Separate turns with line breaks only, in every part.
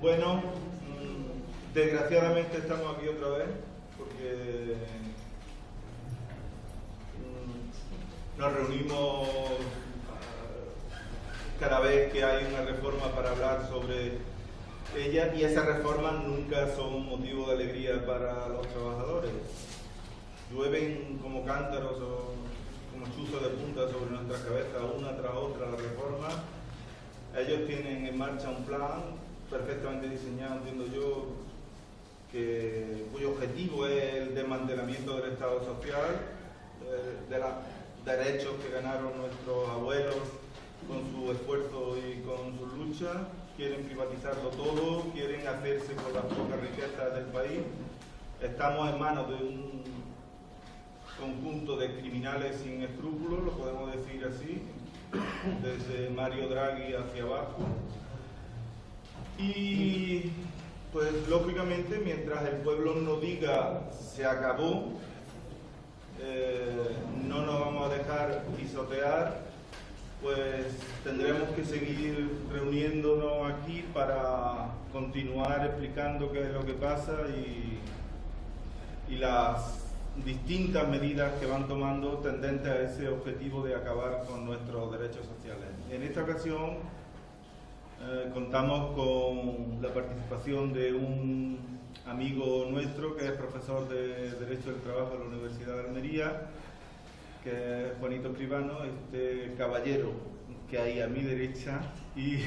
Bueno, desgraciadamente estamos aquí otra vez porque nos reunimos cada vez que hay una reforma para hablar sobre ella, y esas reformas nunca son motivo de alegría para los trabajadores. Llueven como cántaros o como chuzos de punta sobre nuestras cabezas, una tras otra la reforma. Ellos tienen en marcha un plan perfectamente diseñado, entiendo yo, cuyo objetivo es el desmantelamiento del Estado social, de los derechos que ganaron nuestros abuelos con su esfuerzo y con su lucha. Quieren privatizarlo todo, quieren hacerse con las pocas riquezas del país. Estamos en manos de un conjunto de criminales sin escrúpulos, lo podemos decir así, desde Mario Draghi hacia abajo. Y pues lógicamente, mientras el pueblo no diga se acabó, no nos vamos a dejar pisotear. Pues tendremos que seguir reuniéndonos aquí para continuar explicando qué es lo que pasa y las distintas medidas que van tomando tendentes a ese objetivo de acabar con nuestros derechos sociales. En esta ocasión contamos con la participación de un amigo nuestro que es profesor de Derecho del Trabajo en la Universidad de Almería, que es Juanito Escribano, este caballero que hay a mi derecha, y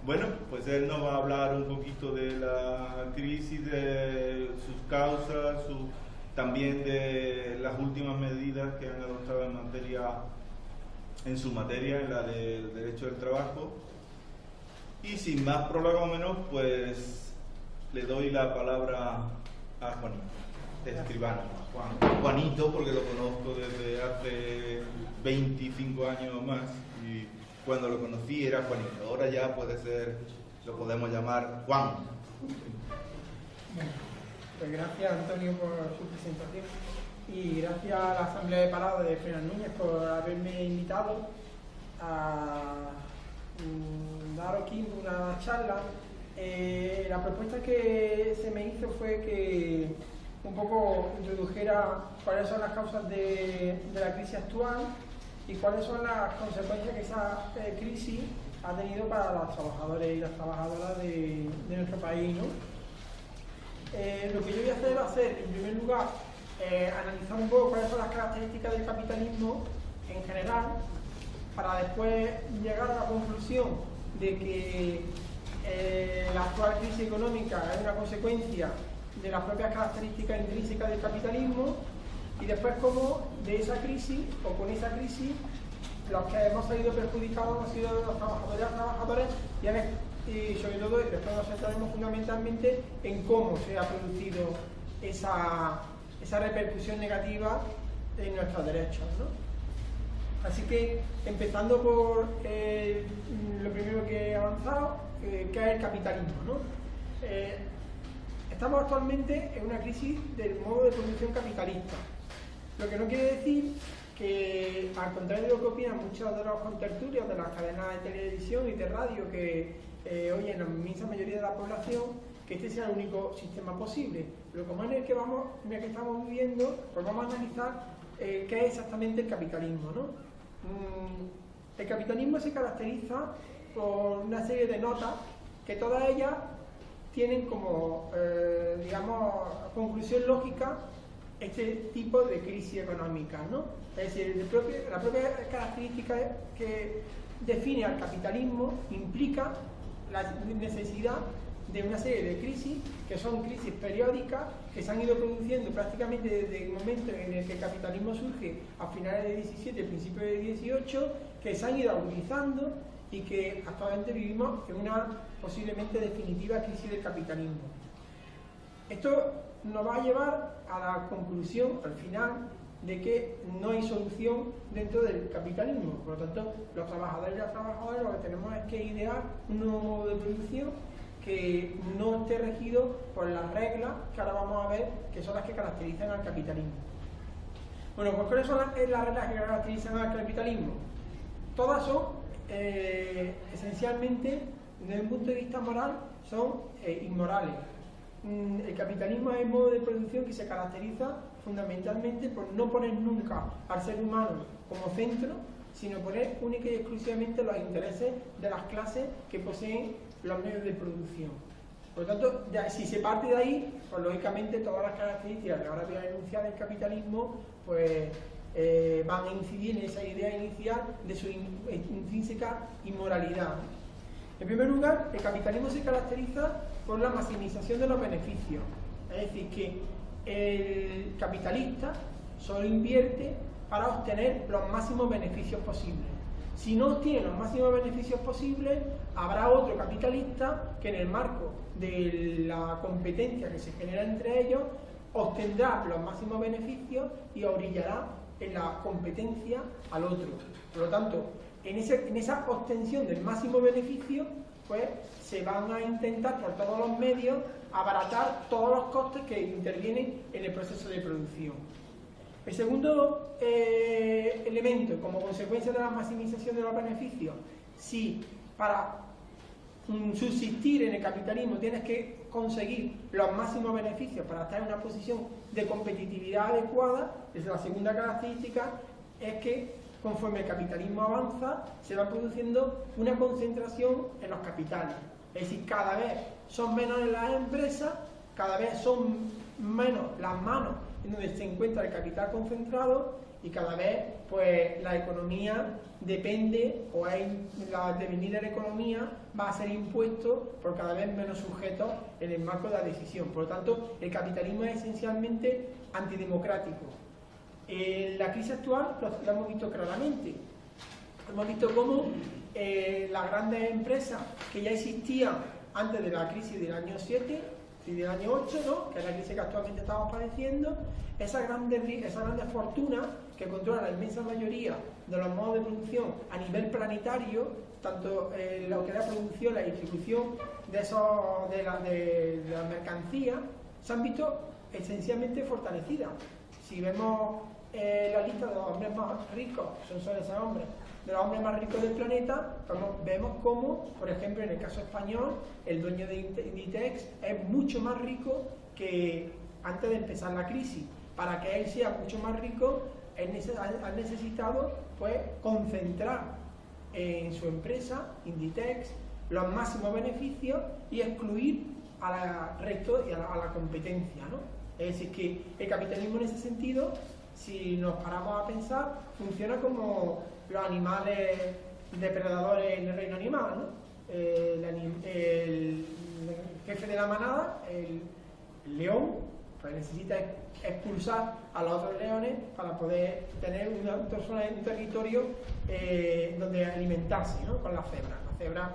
bueno, pues él nos va a hablar un poquito de la crisis, de sus causas, también de las últimas medidas que han adoptado en su materia, en la del derecho del trabajo. Y sin más prolegómenos, pues le doy la palabra a Juanito Escribano. Juanito, porque lo conozco desde hace 25 años o más, y cuando lo conocí era Juanito. Ahora ya lo podemos llamar Juan.
Bueno, pues gracias, Antonio, por su presentación, y gracias a la Asamblea de Parados de Frenas Núñez por haberme invitado a dar aquí una charla. La propuesta que se me hizo fue que un poco introdujera cuáles son las causas de la crisis actual y cuáles son las consecuencias que esa crisis ha tenido para los trabajadores y las trabajadoras de nuestro país, ¿no? Lo que yo voy a hacer va a ser, en primer lugar, analizar un poco cuáles son las características del capitalismo en general, para después llegar a la conclusión de que la actual crisis económica es una consecuencia de las propias características intrínsecas del capitalismo, y después cómo de esa crisis, o con esa crisis, los que hemos salido perjudicados han sido los trabajadores y las trabajadoras, y sobre todo después nos centraremos fundamentalmente en cómo se ha producido esa repercusión negativa en nuestros derechos, ¿no? Así que, empezando por lo primero que he avanzado, que es el capitalismo, ¿no? Estamos actualmente en una crisis del modo de producción capitalista, lo que no quiere decir que, al contrario de lo que opinan muchos de los contertulios de las cadenas de televisión y de radio que oyen la inmensa mayoría de la población, que este sea el único sistema posible. Lo que más en el que estamos viviendo, pues vamos a analizar qué es exactamente el capitalismo, ¿no? El capitalismo se caracteriza por una serie de notas que todas ellas tienen como, digamos, conclusión lógica este tipo de crisis económica, ¿no? Es decir, la propia característica que define al capitalismo implica la necesidad de una serie de crisis, que son crisis periódicas, que se han ido produciendo prácticamente desde el momento en el que el capitalismo surge a finales del 17, principios del 18, que se han ido agudizando y que actualmente vivimos en una posiblemente definitiva crisis del capitalismo. Esto nos va a llevar a la conclusión, al final, de que no hay solución dentro del capitalismo. Por lo tanto, los trabajadores y las trabajadoras lo que tenemos es que idear un nuevo modo de producción que no esté regido por las reglas que ahora vamos a ver, que son las que caracterizan al capitalismo. Bueno, pues ¿cuáles son las reglas que caracterizan al capitalismo? Todas son esencialmente desde un punto de vista moral, son inmorales. El capitalismo es el modo de producción que se caracteriza fundamentalmente por no poner nunca al ser humano como centro, sino poner única y exclusivamente los intereses de las clases que poseen los medios de producción. Por lo tanto, ya, si se parte de ahí, pues lógicamente todas las características que ahora voy a enunciar del capitalismo, pues van a incidir en esa idea inicial de su intrínseca inmoralidad. En primer lugar, el capitalismo se caracteriza por la maximización de los beneficios. Es decir, que el capitalista solo invierte para obtener los máximos beneficios posibles. Si no obtiene los máximos beneficios posibles, habrá otro capitalista que en el marco de la competencia que se genera entre ellos obtendrá los máximos beneficios y orillará en la competencia al otro. Por lo tanto, en esa obtención del máximo beneficio, pues se van a intentar por todos los medios abaratar todos los costes que intervienen en el proceso de producción. El segundo elemento, como consecuencia de la maximización de los beneficios, si para subsistir en el capitalismo tienes que conseguir los máximos beneficios para estar en una posición de competitividad adecuada, la segunda característica es que conforme el capitalismo avanza, se va produciendo una concentración en los capitales. Es decir, cada vez son menos las empresas, cada vez son menos las manos en donde se encuentra el capital concentrado y cada vez pues la economía depende, o la devenir de la economía va a ser impuesto por cada vez menos sujetos en el marco de la decisión. Por lo tanto, el capitalismo es esencialmente antidemocrático. En la crisis actual lo hemos visto claramente. Hemos visto cómo las grandes empresas que ya existían antes de la crisis del año 7 y del año 8, ¿no?, que es la crisis que actualmente estamos padeciendo, esas grandes fortunas que controlan la inmensa mayoría de los modos de producción a nivel planetario, tanto lo que es la producción, la distribución de las mercancías, se han visto esencialmente fortalecidas. Si vemos la lista de los hombres más ricos, son esos hombres, de los hombres más ricos del planeta, vemos cómo, por ejemplo, en el caso español, el dueño de Inditex es mucho más rico que antes de empezar la crisis. Para que él sea mucho más rico, ha necesitado pues concentrar en su empresa, Inditex, los máximos beneficios y excluir al resto y a la competencia, ¿no? Es decir, que el capitalismo en ese sentido, si nos paramos a pensar, funciona como los animales depredadores en el reino animal, ¿no? El jefe de la manada, el león, pues necesita expulsar a los otros leones para poder tener un territorio donde alimentarse, ¿no?, con las cebras. Las cebras,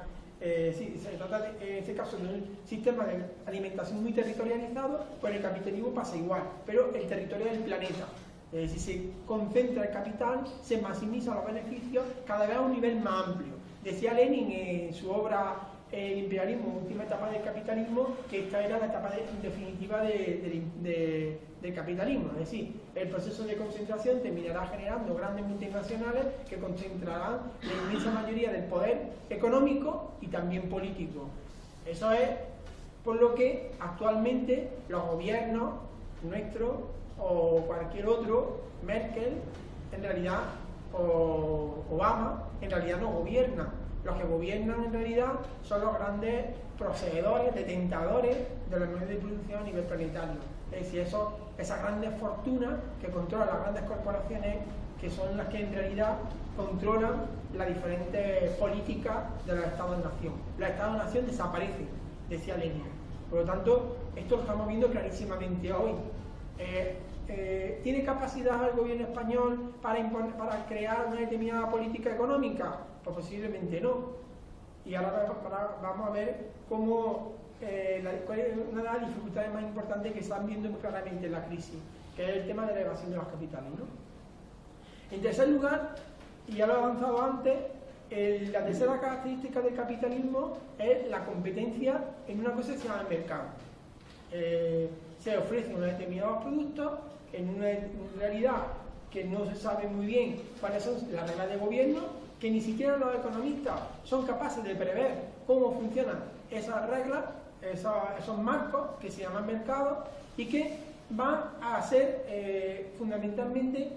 sí, se trata en este caso de un sistema de alimentación muy territorializado, pues el capitalismo pasa igual, pero el territorio del planeta. Si se concentra el capital, se maximizan los beneficios cada vez a un nivel más amplio. Decía Lenin en su obra El imperialismo, última etapa del capitalismo, que esta era la etapa definitiva del capitalismo. Es decir, el proceso de concentración terminará generando grandes multinacionales que concentrarán la inmensa mayoría del poder económico y también político. Eso es por lo que actualmente los gobiernos nuestros o cualquier otro, Merkel, en realidad, o Obama, en realidad no gobiernan. Los que gobiernan en realidad son los grandes poseedores, detentadores de los medios de producción a nivel planetario. Es decir, esas grandes fortunas que controlan las grandes corporaciones, que son las que en realidad controlan las diferentes políticas de los Estados-nación. Los Estados-nación desaparecen, decía Lenin. Por lo tanto, esto lo estamos viendo clarísimamente hoy. ¿Tiene capacidad el gobierno español para crear una determinada política económica? Pues posiblemente no. Y ahora vamos a ver cómo cuál es una de las dificultades más importantes que están viendo muy claramente en la crisis, que es el tema de la evasión de los capitales, ¿no? En tercer lugar, y ya lo he avanzado antes, la tercera característica del capitalismo es la competencia en una cosa que se llama el mercado. Se ofrecen unos determinados productos en una realidad que no se sabe muy bien cuáles son las reglas de gobierno, que ni siquiera los economistas son capaces de prever cómo funcionan esas reglas, esos marcos que se llaman mercados, y que van a ser fundamentalmente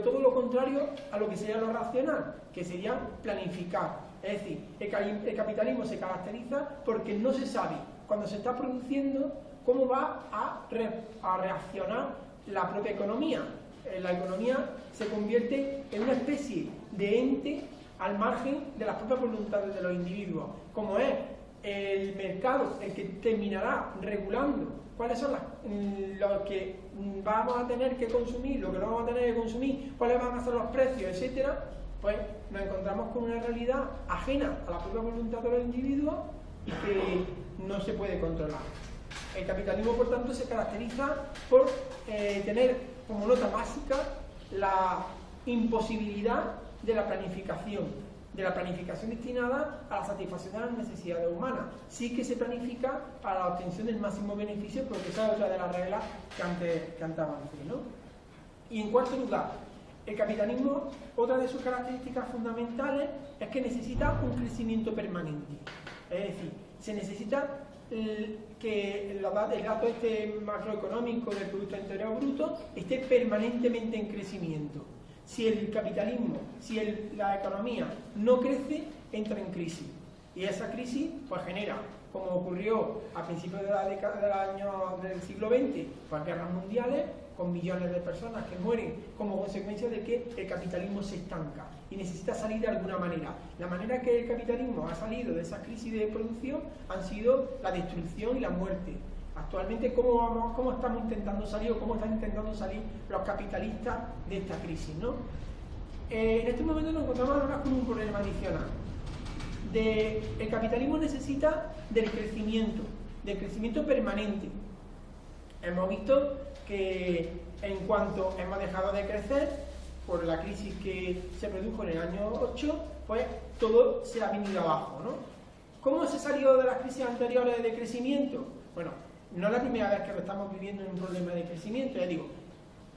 todo lo contrario a lo que sería lo racional, que sería planificar. Es decir, el capitalismo se caracteriza porque no se sabe cuando se está produciendo cómo va a reaccionar la propia economía. La economía se convierte en una especie de ente al margen de las propias voluntades de los individuos, como es el mercado el que terminará regulando cuáles son los que vamos a tener que consumir, lo que no vamos a tener que consumir, cuáles van a ser los precios, etcétera. Pues nos encontramos con una realidad ajena a la propia voluntad de los individuos y que no se puede controlar. El capitalismo, por tanto, se caracteriza por tener como nota básica la imposibilidad de la planificación destinada a la satisfacción de las necesidades humanas. Sí que se planifica para la obtención del máximo beneficio, porque esa es otra de las reglas que antes avancé, ¿no? Y en cuarto lugar, el capitalismo, otra de sus características fundamentales es que necesita un crecimiento permanente. Es decir, se necesita que el dato macroeconómico del Producto Interior Bruto esté permanentemente en crecimiento. Si el capitalismo, la economía no crece, entra en crisis. Y esa crisis pues genera, como ocurrió a principios de la década del siglo XX, pues guerras mundiales, con millones de personas que mueren como consecuencia de que el capitalismo se estanca y necesita salir de alguna manera. La manera que el capitalismo ha salido de esa crisis de producción han sido la destrucción y la muerte. Actualmente, ¿cómo estamos intentando salir o cómo están intentando salir los capitalistas de esta crisis, ¿no? En este momento nos encontramos ahora con un problema adicional. El capitalismo necesita del crecimiento permanente. Hemos visto que en cuanto hemos dejado de crecer por la crisis que se produjo en el año 8, pues todo se ha venido abajo, ¿no? ¿Cómo se salió de las crisis anteriores de crecimiento? Bueno, no es la primera vez que lo estamos viviendo en un problema de crecimiento, ya digo.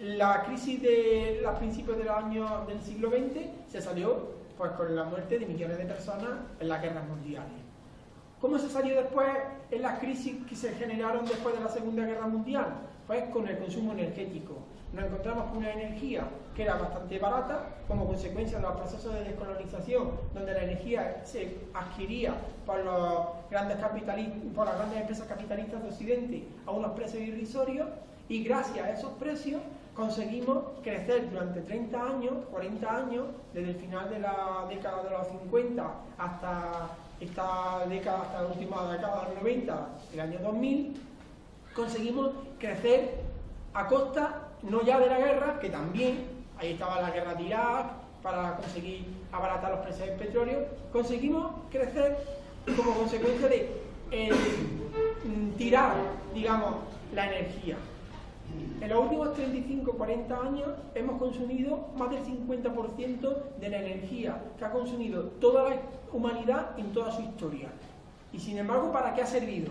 La crisis de los principios del siglo XX se salió pues con la muerte de millones de personas en las guerras mundiales. ¿Cómo se salió después en las crisis que se generaron después de la Segunda Guerra Mundial? Pues con el consumo energético. Nos encontramos con una energía que era bastante barata, como consecuencia de los procesos de descolonización, donde la energía se adquiría por las grandes empresas capitalistas de Occidente a unos precios irrisorios, y gracias a esos precios conseguimos crecer durante 30 años, 40 años, desde el final de la década de los 50 hasta esta década, hasta la última década de los 90, el año 2000, conseguimos crecer a costa no ya de la guerra, que también, ahí estaba la guerra de Irak, para conseguir abaratar los precios del petróleo, conseguimos crecer como consecuencia de tirar, digamos, la energía. En los últimos 35-40 años hemos consumido más del 50% de la energía que ha consumido toda la humanidad en toda su historia. Y sin embargo, ¿para qué ha servido?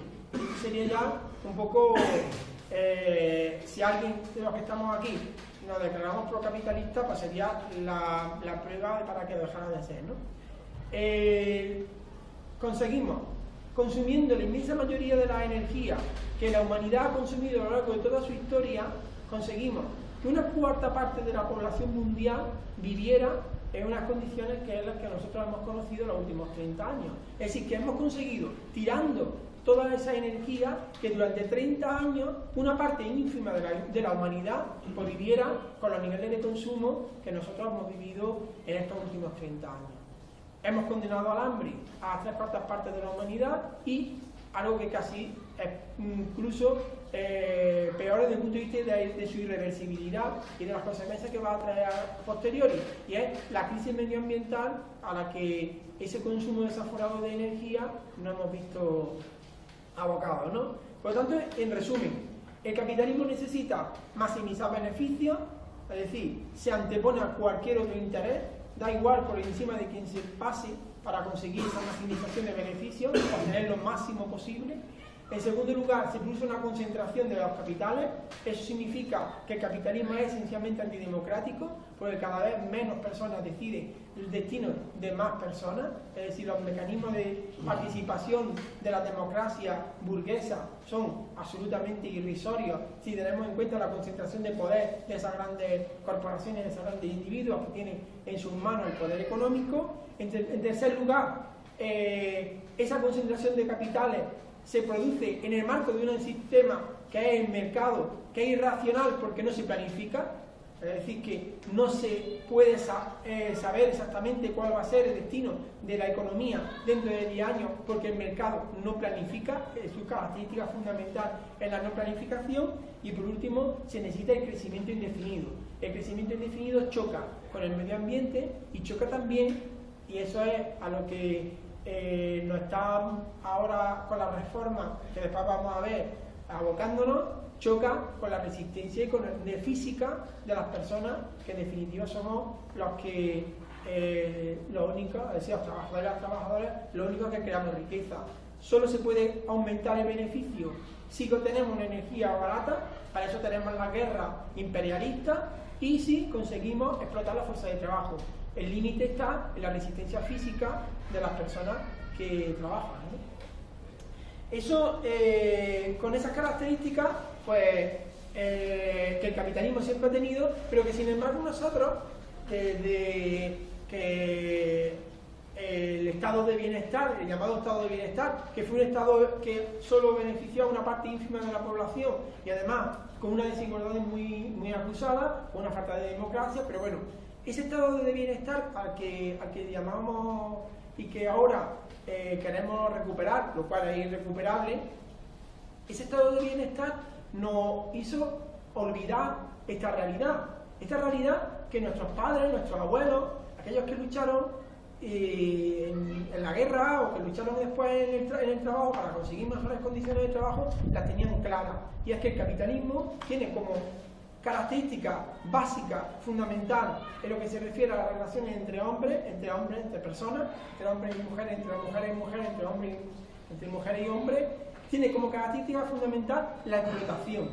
Sería ya un poco, si alguien de los que estamos aquí nos declaramos procapitalistas, pues sería la prueba de para que dejara de ser, ¿no? Conseguimos, consumiendo la inmensa mayoría de la energía que la humanidad ha consumido a lo largo de toda su historia, conseguimos que una cuarta parte de la población mundial viviera en unas condiciones que es las que nosotros hemos conocido en los últimos 30 años. Es decir, que hemos conseguido, tirando toda esa energía, que durante 30 años una parte ínfima de la humanidad pues viviera con los niveles de consumo que nosotros hemos vivido en estos últimos 30 años. Hemos condenado al hambre a las 3/4 partes de la humanidad, y algo que casi es incluso peor desde el punto de vista de su irreversibilidad y de las consecuencias que va a traer a posteriori, y es la crisis medioambiental a la que ese consumo desaforado de energía no hemos visto abocados, ¿no? Por lo tanto, en resumen, el capitalismo necesita maximizar beneficios, es decir, se antepone a cualquier otro interés, da igual por encima de quien se pase para conseguir esa maximización de beneficios, obtener lo máximo posible. En segundo lugar, se produce una concentración de los capitales. Eso significa que el capitalismo es esencialmente antidemocrático, porque cada vez menos personas deciden el destino de más personas. Es decir, los mecanismos de participación de la democracia burguesa son absolutamente irrisorios si tenemos en cuenta la concentración de poder de esas grandes corporaciones, de esos grandes individuos que tienen en sus manos el poder económico. En tercer lugar, esa concentración de capitales se produce en el marco de un sistema que es el mercado, que es irracional porque no se planifica, es decir, que no se puede saber exactamente cuál va a ser el destino de la economía dentro de 10 años porque el mercado no planifica, su característica fundamental es la no planificación. Y por último, se necesita el crecimiento indefinido. El crecimiento indefinido choca con el medio ambiente y choca también, y eso es a lo que nos está ahora con la reforma que después vamos a ver abocándonos, choca con la resistencia de física de las personas, que en definitiva somos los que los únicos, es decir, los trabajadores y las trabajadoras, los únicos que creamos riqueza. Solo se puede aumentar el beneficio si tenemos una energía barata, para eso tenemos la guerra imperialista, y si conseguimos explotar la fuerza de trabajo. El límite está en la resistencia física de las personas que trabajan, ¿no? Eso, con esas características, pues, que el capitalismo siempre ha tenido, pero que sin embargo nosotros, desde que el estado de bienestar, el llamado estado de bienestar, que fue un estado que solo benefició a una parte ínfima de la población y además con una desigualdad muy acusada, con una falta de democracia, pero bueno, ese estado de bienestar al que llamamos y que ahora queremos recuperar, lo cual es irrecuperable, ese estado de bienestar nos hizo olvidar esta realidad que nuestros padres, nuestros abuelos, aquellos que lucharon en la guerra o que lucharon después en el trabajo para conseguir mejores condiciones de trabajo, las tenían claras. Y es que el capitalismo tiene como característica básica, fundamental, en lo que se refiere a las relaciones entre hombres, entre personas, entre hombres y mujeres, entre mujeres y mujeres, entre mujeres y hombres, tiene como característica fundamental la explotación.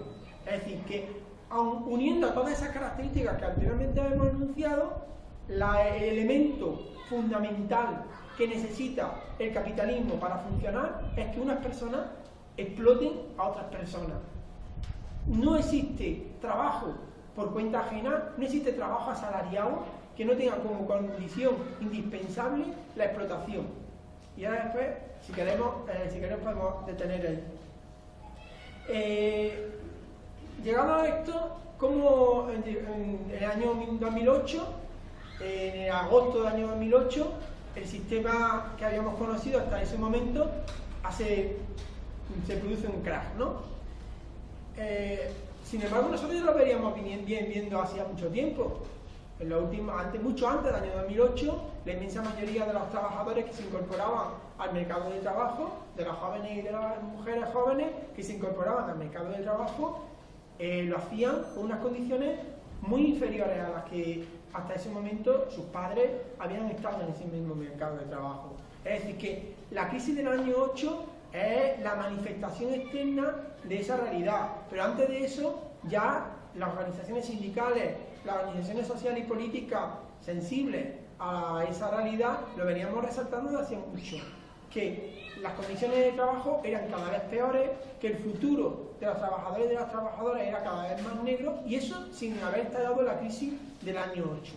Es decir, que aun uniendo a todas esas características que anteriormente hemos enunciado, el elemento fundamental que necesita el capitalismo para funcionar es que unas personas exploten a otras personas. No existe trabajo por cuenta ajena, no existe trabajo asalariado que no tenga como condición indispensable la explotación. Y ahora después, si queremos podemos detener ahí. Llegado a esto, como en el año 2008, en agosto del año 2008, el sistema que habíamos conocido hasta ese momento se produce un crash, ¿no? Sin embargo, nosotros ya lo veríamos viendo hacía mucho tiempo. Mucho antes del año 2008, la inmensa mayoría de los trabajadores que se incorporaban al mercado de trabajo, de las jóvenes y de las mujeres jóvenes que se incorporaban al mercado de trabajo, lo hacían con unas condiciones muy inferiores a las que hasta ese momento sus padres habían estado en ese mismo mercado de trabajo. Es decir, que la crisis del año 8 es la manifestación externa de esa realidad, pero antes de eso ya las organizaciones sindicales, las organizaciones sociales y políticas sensibles a esa realidad lo veníamos resaltando desde hace mucho, que las condiciones de trabajo eran cada vez peores, que el futuro de los trabajadores y de las trabajadoras era cada vez más negro, y eso sin haber estallado la crisis del año 8.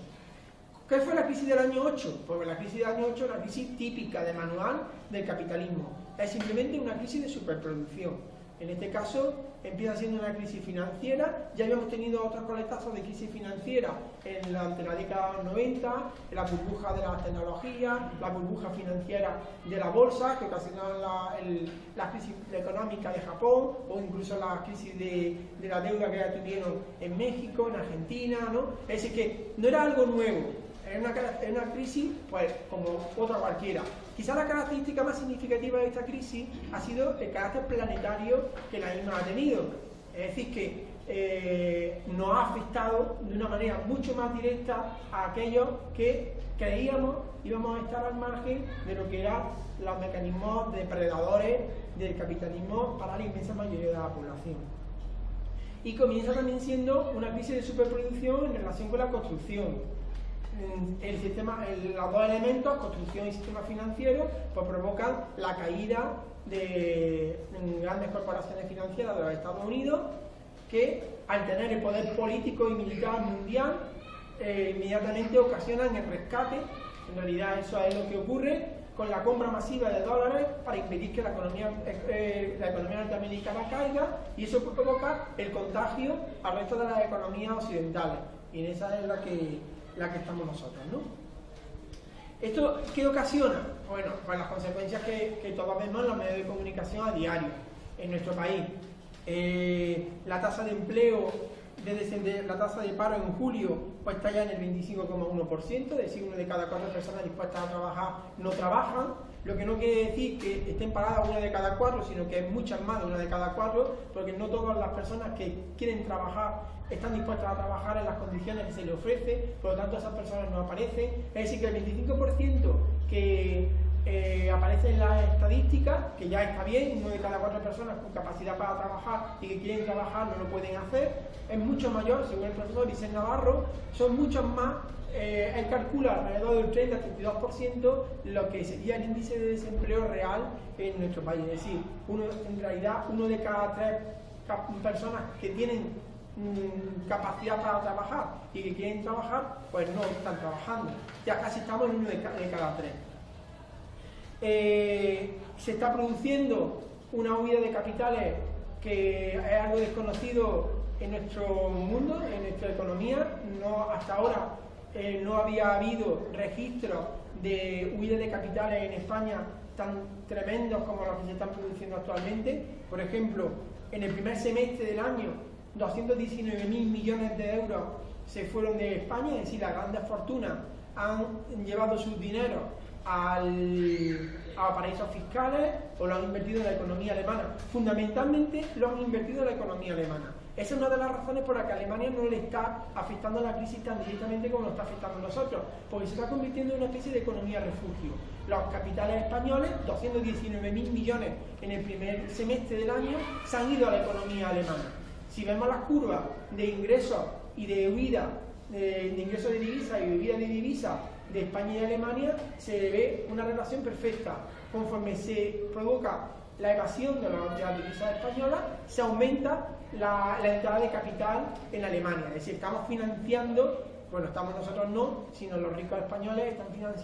¿Qué fue la crisis del año 8? Pues la crisis del año 8 es la crisis típica de manual del capitalismo. Es simplemente una crisis de superproducción. En este caso, empieza siendo una crisis financiera. Ya habíamos tenido otros coletazos de crisis financiera ante la década de los 90, en la burbuja de las tecnologías, la burbuja financiera de la bolsa, que ocasionaron la crisis económica de Japón, o incluso la crisis de la deuda que ya tuvieron en México, en Argentina, ¿no? Es decir, que no era algo nuevo. Era una crisis, pues, como otra cualquiera. Quizá la característica más significativa de esta crisis ha sido el carácter planetario que la misma ha tenido. Es decir, que nos ha afectado de una manera mucho más directa a aquellos que creíamos íbamos a estar al margen de lo que eran los mecanismos depredadores del capitalismo para la inmensa mayoría de la población. Y comienza también siendo una crisis de superproducción en relación con la construcción. Los dos elementos, construcción y sistema financiero, pues provocan la caída de grandes corporaciones financieras de los Estados Unidos que, al tener el poder político y militar mundial, inmediatamente ocasionan el rescate. En realidad eso es lo que ocurre con la compra masiva de dólares para impedir que la economía norteamericana caiga, y eso provoca el contagio al resto de las economías occidentales, y en esa es la que estamos nosotros, ¿no? ¿Esto qué ocasiona? Bueno, pues las consecuencias que todos vemos en los medios de comunicación a diario en nuestro país. La tasa de empleo, la tasa de paro en julio pues está ya en el 25,1%, es decir, 1 de cada 4 personas dispuestas a trabajar no trabajan, lo que no quiere decir que estén paradas 1 de cada 4, sino que es muchas más de 1 de cada 4, porque no todas las personas que quieren trabajar están dispuestas a trabajar en las condiciones que se les ofrece, por lo tanto esas personas no aparecen. Es decir, que el 25% que aparece en las estadísticas, que ya está bien, 1 de cada 4 personas con capacidad para trabajar y que quieren trabajar no lo pueden hacer, es mucho mayor, según el profesor Vicente Navarro, son muchos más. Él calcula alrededor del 30-32% lo que sería el índice de desempleo real en nuestro país. Es decir, en realidad 1 de cada 3 personas que tienen capacidad para trabajar y que quieren trabajar, pues no están trabajando. Ya casi estamos en 1 de cada 3. Se está produciendo una huida de capitales que es algo desconocido en nuestro mundo, en nuestra economía. Hasta ahora no había habido registros de huida de capitales en España tan tremendos como los que se están produciendo actualmente. Por ejemplo, en el primer semestre del año, 219.000 millones de euros se fueron de España, es decir, las grandes fortunas han llevado sus dineros a paraísos fiscales o lo han invertido en la economía alemana. Fundamentalmente lo han invertido en la economía alemana. Esa es una de las razones por las que a Alemania no le está afectando la crisis tan directamente como nos está afectando a nosotros, porque se está convirtiendo en una especie de economía refugio. Los capitales españoles, 219.000 millones en el primer semestre del año, se han ido a la economía alemana. Si vemos las curvas de ingresos y de huida, de ingresos de divisas y de huida de divisas de España y de Alemania, se ve una relación perfecta. Conforme se provoca la evasión de las divisas españolas, se aumenta la entrada de capital en Alemania. Es decir, estamos financiando, bueno, estamos nosotros no, sino los ricos españoles están financiando